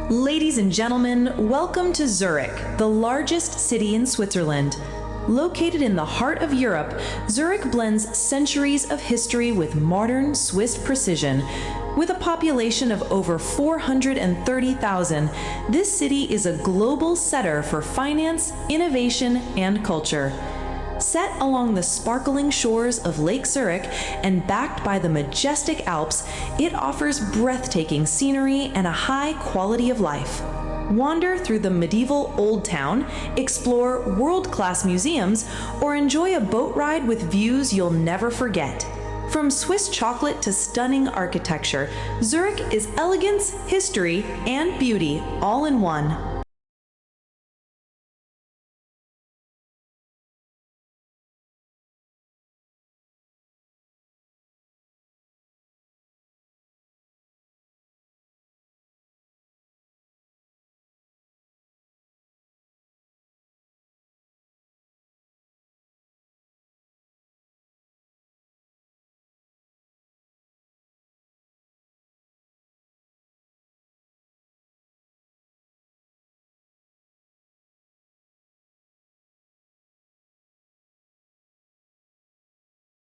Ladies and gentlemen, welcome to Zurich, the largest city in Switzerland. Located in the heart of Europe, Zurich blends centuries of history with modern Swiss precision. With a population of over 430,000, this city is a global center for finance, innovation, and culture. Set along the sparkling shores of Lake Zurich and backed by the majestic Alps, it offers breathtaking scenery and a high quality of life. Wander through the medieval Old Town, explore world-class museums, or enjoy a boat ride with views you'll never forget. From Swiss chocolate to stunning architecture, Zurich is elegance, history, and beauty all in one.